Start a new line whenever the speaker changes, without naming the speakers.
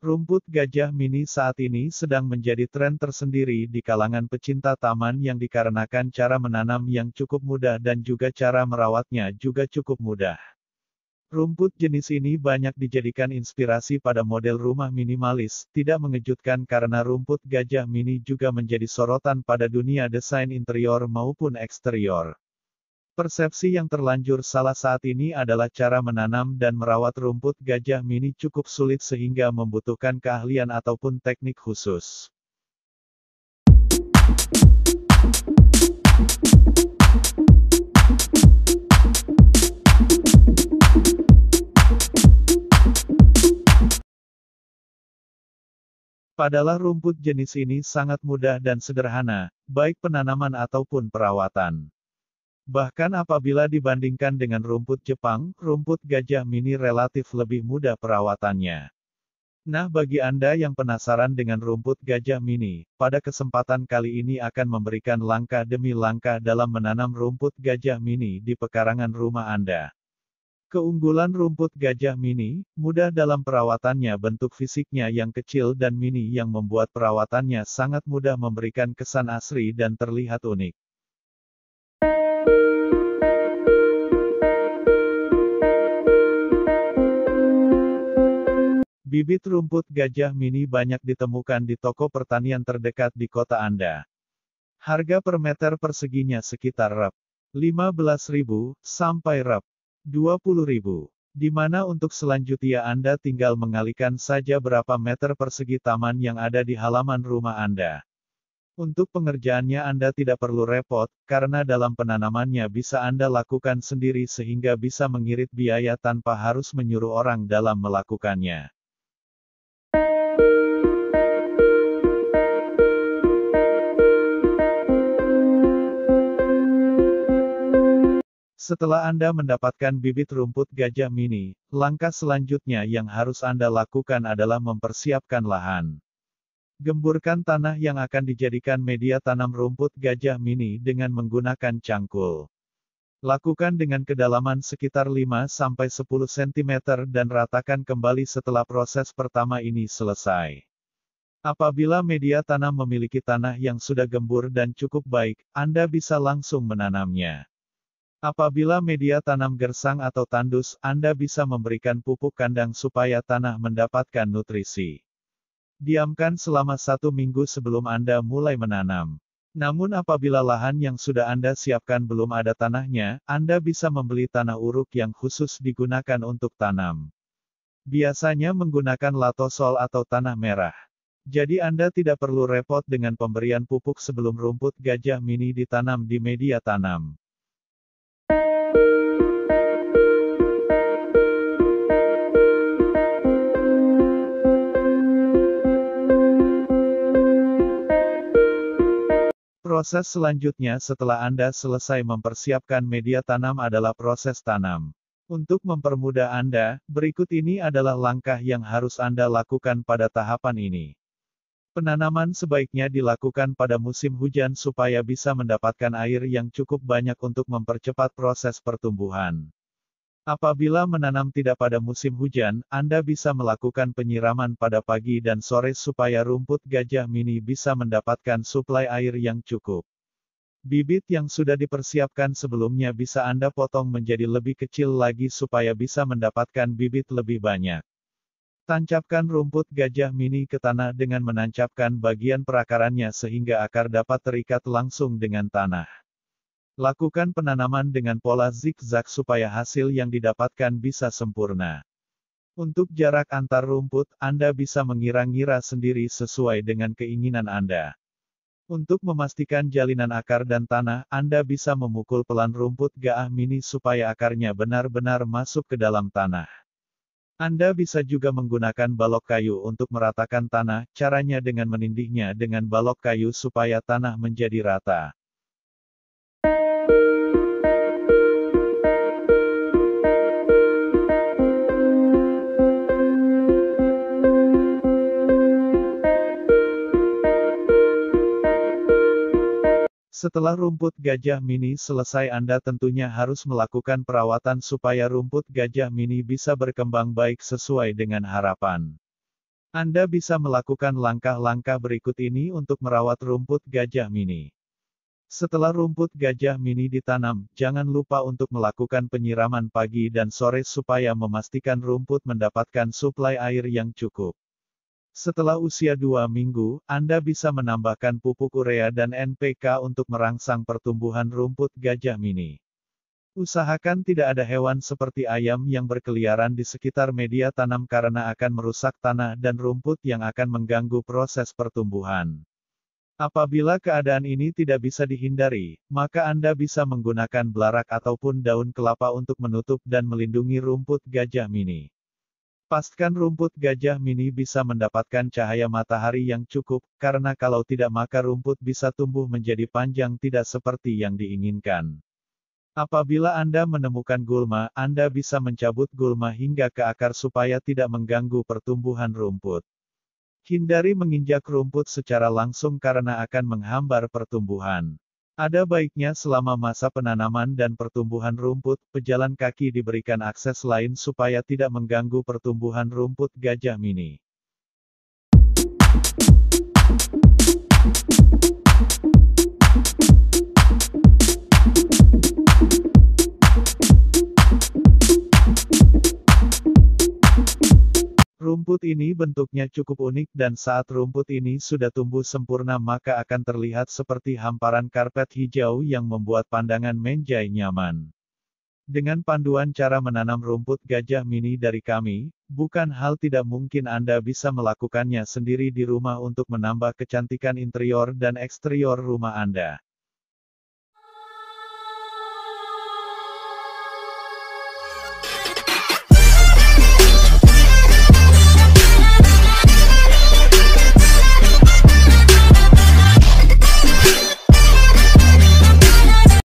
Rumput gajah mini saat ini sedang menjadi tren tersendiri di kalangan pecinta taman yang dikarenakan cara menanam yang cukup mudah dan juga cara merawatnya juga cukup mudah. Rumput jenis ini banyak dijadikan inspirasi pada model rumah minimalis, tidak mengejutkan karena rumput gajah mini juga menjadi sorotan pada dunia desain interior maupun eksterior. Persepsi yang terlanjur salah saat ini adalah cara menanam dan merawat rumput gajah mini cukup sulit sehingga membutuhkan keahlian ataupun teknik khusus. Padahal rumput jenis ini sangat mudah dan sederhana, baik penanaman ataupun perawatan. Bahkan apabila dibandingkan dengan rumput Jepang, rumput gajah mini relatif lebih mudah perawatannya. Nah, bagi Anda yang penasaran dengan rumput gajah mini, pada kesempatan kali ini akan memberikan langkah demi langkah dalam menanam rumput gajah mini di pekarangan rumah Anda. Keunggulan rumput gajah mini, mudah dalam perawatannya, bentuk fisiknya yang kecil dan mini yang membuat perawatannya sangat mudah memberikan kesan asri dan terlihat unik. Bibit rumput gajah mini banyak ditemukan di toko pertanian terdekat di kota Anda. Harga per meter perseginya sekitar Rp15.000 sampai Rp20.000. Di mana untuk selanjutnya Anda tinggal mengalihkan saja berapa meter persegi taman yang ada di halaman rumah Anda. Untuk pengerjaannya Anda tidak perlu repot, karena dalam penanamannya bisa Anda lakukan sendiri sehingga bisa mengirit biaya tanpa harus menyuruh orang dalam melakukannya. Setelah Anda mendapatkan bibit rumput gajah mini, langkah selanjutnya yang harus Anda lakukan adalah mempersiapkan lahan. Gemburkan tanah yang akan dijadikan media tanam rumput gajah mini dengan menggunakan cangkul. Lakukan dengan kedalaman sekitar 5-10 cm dan ratakan kembali setelah proses pertama ini selesai. Apabila media tanam memiliki tanah yang sudah gembur dan cukup baik, Anda bisa langsung menanamnya. Apabila media tanam gersang atau tandus, Anda bisa memberikan pupuk kandang supaya tanah mendapatkan nutrisi. Diamkan selama 1 minggu sebelum Anda mulai menanam. Namun apabila lahan yang sudah Anda siapkan belum ada tanahnya, Anda bisa membeli tanah uruk yang khusus digunakan untuk tanam. Biasanya menggunakan latosol atau tanah merah. Jadi Anda tidak perlu repot dengan pemberian pupuk sebelum rumput gajah mini ditanam di media tanam. Proses selanjutnya setelah Anda selesai mempersiapkan media tanam adalah proses tanam. Untuk mempermudah Anda, berikut ini adalah langkah yang harus Anda lakukan pada tahapan ini. Penanaman sebaiknya dilakukan pada musim hujan supaya bisa mendapatkan air yang cukup banyak untuk mempercepat proses pertumbuhan. Apabila menanam tidak pada musim hujan, Anda bisa melakukan penyiraman pada pagi dan sore supaya rumput gajah mini bisa mendapatkan suplai air yang cukup. Bibit yang sudah dipersiapkan sebelumnya bisa Anda potong menjadi lebih kecil lagi supaya bisa mendapatkan bibit lebih banyak. Tancapkan rumput gajah mini ke tanah dengan menancapkan bagian perakarannya sehingga akar dapat terikat langsung dengan tanah. Lakukan penanaman dengan pola zigzag supaya hasil yang didapatkan bisa sempurna. Untuk jarak antar rumput, Anda bisa mengira-ngira sendiri sesuai dengan keinginan Anda. Untuk memastikan jalinan akar dan tanah, Anda bisa memukul pelan rumput gajah mini supaya akarnya benar-benar masuk ke dalam tanah. Anda bisa juga menggunakan balok kayu untuk meratakan tanah, caranya dengan menindihnya dengan balok kayu supaya tanah menjadi rata. Setelah rumput gajah mini selesai, Anda tentunya harus melakukan perawatan supaya rumput gajah mini bisa berkembang baik sesuai dengan harapan. Anda bisa melakukan langkah-langkah berikut ini untuk merawat rumput gajah mini. Setelah rumput gajah mini ditanam, jangan lupa untuk melakukan penyiraman pagi dan sore supaya memastikan rumput mendapatkan suplai air yang cukup. Setelah usia 2 minggu, Anda bisa menambahkan pupuk urea dan NPK untuk merangsang pertumbuhan rumput gajah mini. Usahakan tidak ada hewan seperti ayam yang berkeliaran di sekitar media tanam karena akan merusak tanah dan rumput yang akan mengganggu proses pertumbuhan. Apabila keadaan ini tidak bisa dihindari, maka Anda bisa menggunakan belarak ataupun daun kelapa untuk menutup dan melindungi rumput gajah mini. Pastikan rumput gajah mini bisa mendapatkan cahaya matahari yang cukup, karena kalau tidak maka rumput bisa tumbuh menjadi panjang tidak seperti yang diinginkan. Apabila Anda menemukan gulma, Anda bisa mencabut gulma hingga ke akar supaya tidak mengganggu pertumbuhan rumput. Hindari menginjak rumput secara langsung karena akan menghambat pertumbuhan. Ada baiknya selama masa penanaman dan pertumbuhan rumput, pejalan kaki diberikan akses lain supaya tidak mengganggu pertumbuhan rumput gajah mini. Rumput ini bentuknya cukup unik dan saat rumput ini sudah tumbuh sempurna maka akan terlihat seperti hamparan karpet hijau yang membuat pandangan menjai nyaman. Dengan panduan cara menanam rumput gajah mini dari kami, bukan hal tidak mungkin Anda bisa melakukannya sendiri di rumah untuk menambah kecantikan interior dan eksterior rumah Anda.